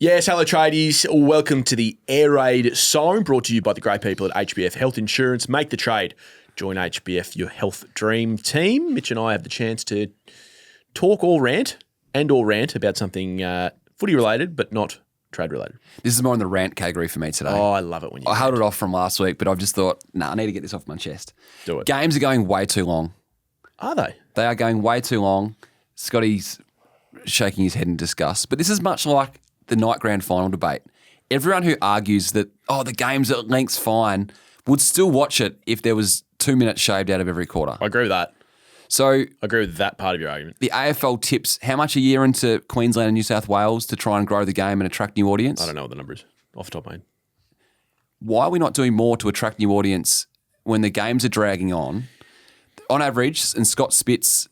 Yes, hello tradies. Welcome to the Air-Rad Siren, brought to you by the great people at HBF Health Insurance. Make the trade. Join HBF, your health dream team. Mitch and I have the chance to talk or rant about something footy related, but not trade related. This is more in the rant category for me today. Oh, I love it when you I held it off from last week, but I've just thought, I need to get this off my chest. Do it. Games are going way too long. Are they? They are going way too long. Scotty's shaking his head in disgust. But this is much like the night grand final debate. Everyone who argues that, the game's at length's fine, would still watch it if there was 2 minutes shaved out of every quarter. I agree with that. So I agree with that part of your argument. The AFL tips how much a year into Queensland and New South Wales to try and grow the game and attract new audience? I don't know what the number is off the top of my head. Why are we not doing more to attract new audience when the games are dragging on? On average, and Scott Spitz,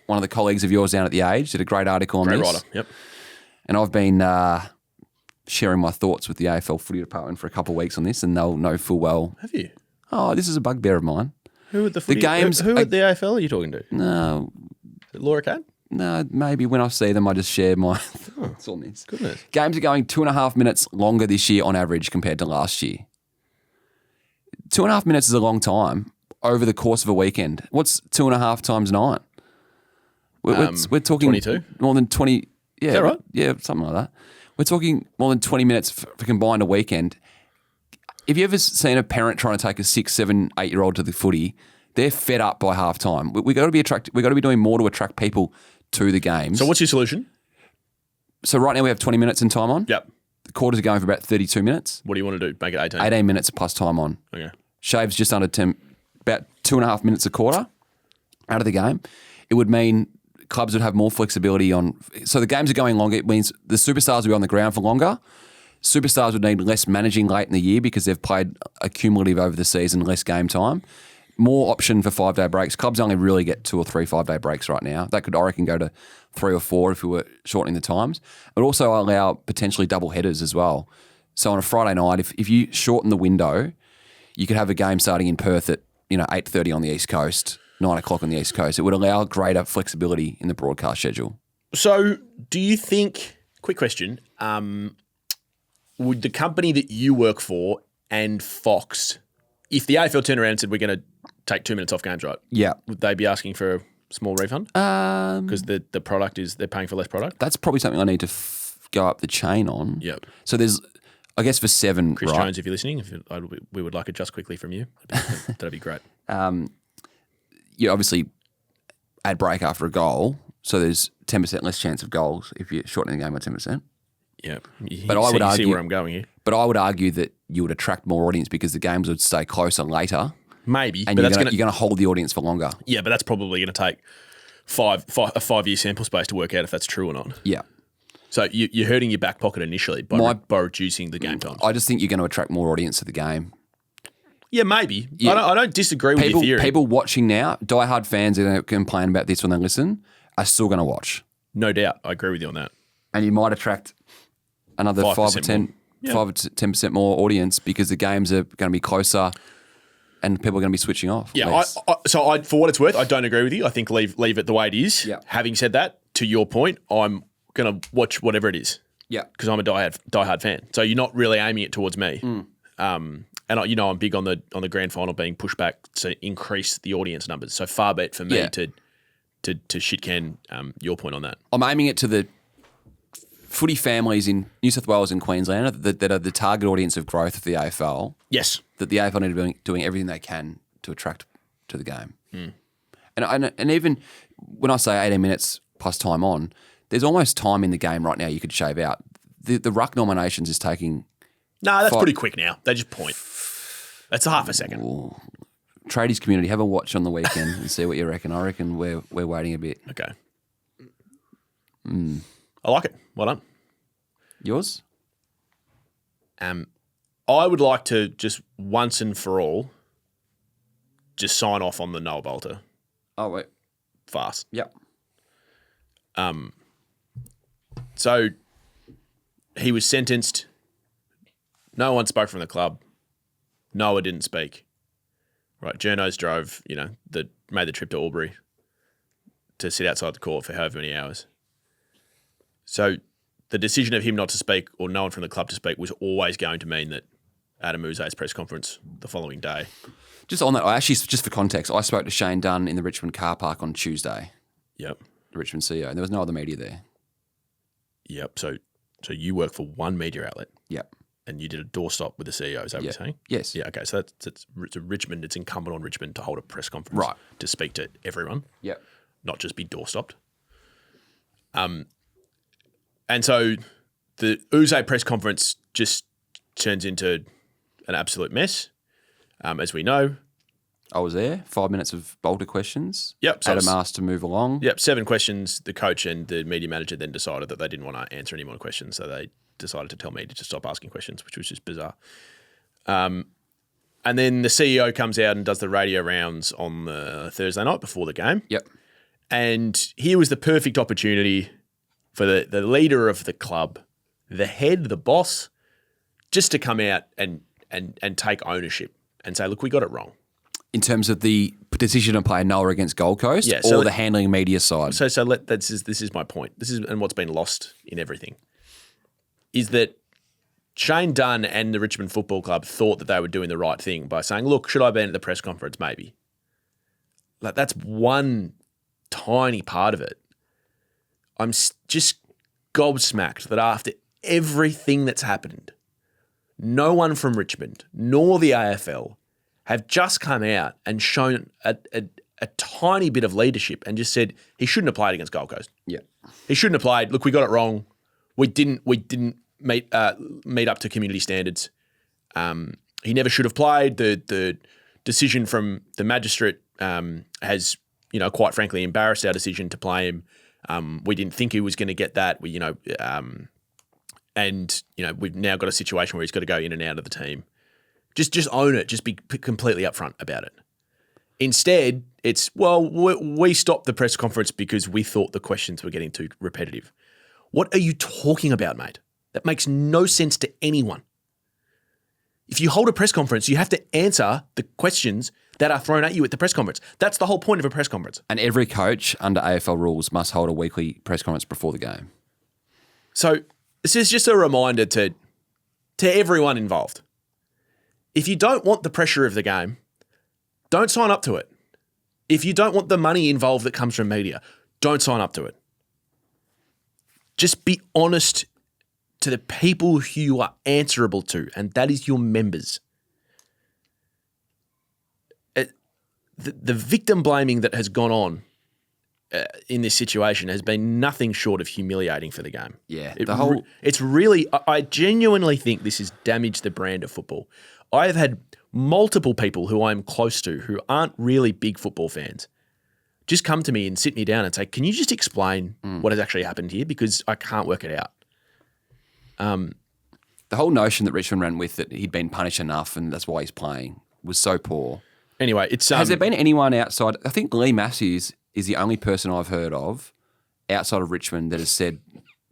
one of the colleagues of yours down at The Age, did a great article on Great this. writer, yep. And I've been sharing my thoughts with the AFL footy department for a couple of weeks on this, and they'll know full well. Have you? Oh, this is a bugbear of mine. Who at the footy? Who at the AFL are you talking to? No. Laura Cad? No, maybe when I see them, I just share my thoughts on this. Goodness. Games are going 2.5 minutes longer this year on average compared to last year. 2.5 minutes is a long time over the course of a weekend. What's 2.5 times 9? We're talking 22. More than 20. Yeah, is that right? Yeah, something like that. We're talking more than 20 minutes for combined a weekend. Have you ever seen a parent trying to take a 6, 7, 8-year-old to the footy? They're fed up by half time. We got to be We got to be doing more to attract people to the games. So what's your solution? So right now we have 20 minutes in time on. Yep. The quarters are going for about 32 minutes. What do you want to do? Make it 18? 18 minutes plus time on. Okay. Shaves just under 10, about 2.5 minutes a quarter out of the game. It would mean clubs would have more flexibility on. So the games are going longer. It means the superstars will be on the ground for longer. Superstars would need less managing late in the year because they've played a cumulative over the season, less game time. More option for 5-day breaks. Clubs only really get 2 or 3 5-day breaks right now. That could, I reckon, go to 3 or 4 if we were shortening the times. But also allow potentially double headers as well. So on a Friday night, if you shorten the window, you could have a game starting in Perth at 8:30 on the East Coast, 9 o'clock on the East Coast. It would allow greater flexibility in the broadcast schedule. So do you think, quick question, would the company that you work for and Fox, if the AFL turned around and said we're going to take 2 minutes off games, right? Yeah. Would they be asking for a small refund? Because the product is, they're paying for less product? That's probably something I need to go up the chain on. Yep. So there's, I guess for 7, Chris right? Jones, if you're listening, we would like it just quickly from you. That'd be great. You obviously add break after a goal, so there's 10% less chance of goals if you're shortening the game by 10%. Yeah. But I would argue, see where I'm going here. But I would argue that you would attract more audience because the games would stay closer later. Maybe. And but you're going to hold the audience for longer. Yeah, but that's probably going to take a 5-year sample space to work out if that's true or not. Yeah. So you're hurting your back pocket initially by reducing the game time. I just think you're going to attract more audience to the game. Yeah, maybe. Yeah. I don't disagree with your theory. People watching now, diehard fans are going to complain about this when they listen, are still going to watch. No doubt. I agree with you on that. And you might attract another 5 or 10% more audience because the games are going to be closer and people are going to be switching off. Yeah, so for what it's worth, I don't agree with you. I think leave it the way it is. Yeah. Having said that, to your point, I'm going to watch whatever it is. Yeah. Because I'm a diehard fan. So you're not really aiming it towards me. And I'm big on the grand final being pushed back to increase the audience numbers. So far be it for me to shit can your point on that. I'm aiming it to the footy families in New South Wales and Queensland that are the target audience of growth of the AFL. Yes. That the AFL need to be doing everything they can to attract to the game. And even when I say 18 minutes plus time on, there's almost time in the game right now you could shave out. The ruck nominations is taking... No, that's pretty quick now. They just point. That's a half a second. Ooh. Tradies community, have a watch on the weekend and see what you reckon. I reckon we're waiting a bit. Okay. I like it. Well done. Yours? I would like to just once and for all just sign off on the Noah Balta. Oh, wait. Fast. Yep. So he was sentenced. No one spoke from the club. Noah didn't speak. Right, journos drove, made the trip to Albury to sit outside the court for however many hours. So the decision of him not to speak or no one from the club to speak was always going to mean that Adam Uze's press conference the following day. Just on that, just for context, I spoke to Shane Dunn in the Richmond car park on Tuesday. Yep. The Richmond CEO, and there was no other media there. Yep. So you work for one media outlet. Yep. And you did a doorstop with the CEO, is that what you're saying? Yes. Yeah, okay. So it's Richmond, it's incumbent on Richmond to hold a press conference to speak to everyone. Yep. Not just be doorstopped. And so the Uze press conference just turns into an absolute mess, as we know. I was there. 5 minutes of Balta questions. Yep. So Adam asked to move along. Yep. 7 questions. The coach and the media manager then decided that they didn't want to answer any more questions, so they decided to tell me to stop asking questions, which was just bizarre. And then the CEO comes out and does the radio rounds on the Thursday night before the game. Yep. And here was the perfect opportunity for the leader of the club, the head, the boss, just to come out and take ownership and say, look, we got it wrong. In terms of the decision to play Noah against Gold Coast or the handling media side? This is my point. This is and what's been lost in everything is that Shane Dunn and the Richmond Football Club thought that they were doing the right thing by saying, look, should I have been at the press conference? Maybe. Like, that's one tiny part of it. I'm just gobsmacked that after everything that's happened, no one from Richmond nor the AFL have just come out and shown a tiny bit of leadership and just said he shouldn't have played against Gold Coast. Yeah. He shouldn't have played. Look, we got it wrong. We didn't meet up to community standards. He never should have played. The decision from the magistrate has, quite frankly, embarrassed our decision to play him. We didn't think he was going to get that. We've now got a situation where he's got to go in and out of the team. Just own it. Just be completely upfront about it. Instead, it's, we stopped the press conference because we thought the questions were getting too repetitive. What are you talking about, mate? That makes no sense to anyone. If you hold a press conference, you have to answer the questions that are thrown at you at the press conference. That's the whole point of a press conference. And every coach under AFL rules must hold a weekly press conference before the game. So this is just a reminder to everyone involved. If you don't want the pressure of the game, don't sign up to it. If you don't want the money involved that comes from media, don't sign up to it. Just be honest to the people who you are answerable to, and that is your members. The victim blaming that has gone on in this situation has been nothing short of humiliating for the game. Yeah. It's really, I genuinely think this has damaged the brand of football. I have had multiple people who I'm close to who aren't really big football fans just come to me and sit me down and say, can you just explain what has actually happened here? Because I can't work it out. The whole notion that Richmond ran with that he'd been punished enough and that's why he's playing was so poor. Anyway, it's... Has there been anyone outside... I think Lee Matthews is the only person I've heard of outside of Richmond that has said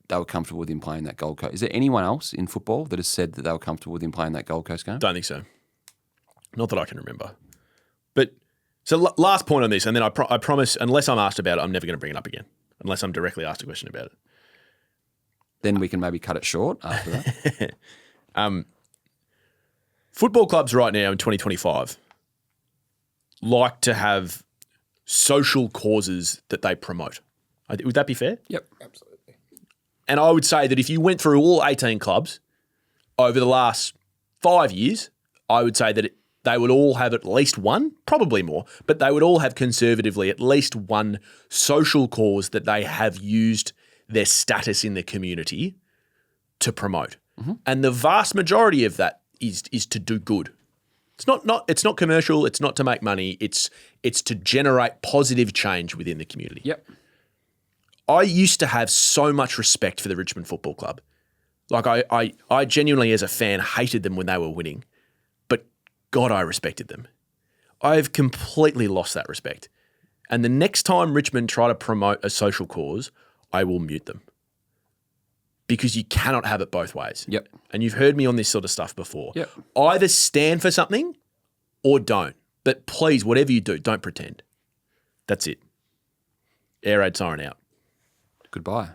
they were comfortable with him playing that Gold Coast. Is there anyone else in football that has said that they were comfortable with him playing that Gold Coast game? Don't think so. Not that I can remember. But... So last point on this, and then I promise, unless I'm asked about it, I'm never going to bring it up again, unless I'm directly asked a question about it. Then we can maybe cut it short after that. Football clubs right now in 2025 like to have social causes that they promote. Would that be fair? Yep, absolutely. And I would say that if you went through all 18 clubs over the last 5 years, I would say that they would all have at least one, probably more, but they would all have conservatively at least one social cause that they have used their status in the community to promote. Mm-hmm. And the vast majority of that is to do good. It's not commercial, it's not to make money, it's to generate positive change within the community. Yep. I used to have so much respect for the Richmond Football Club. Like I genuinely as a fan hated them when they were winning. God, I respected them. I've completely lost that respect. And the next time Richmond try to promote a social cause, I will mute them. Because you cannot have it both ways. Yep. And you've heard me on this sort of stuff before. Yep. Either stand for something or don't. But please, whatever you do, don't pretend. That's it. Air-Rad Siren out. Goodbye.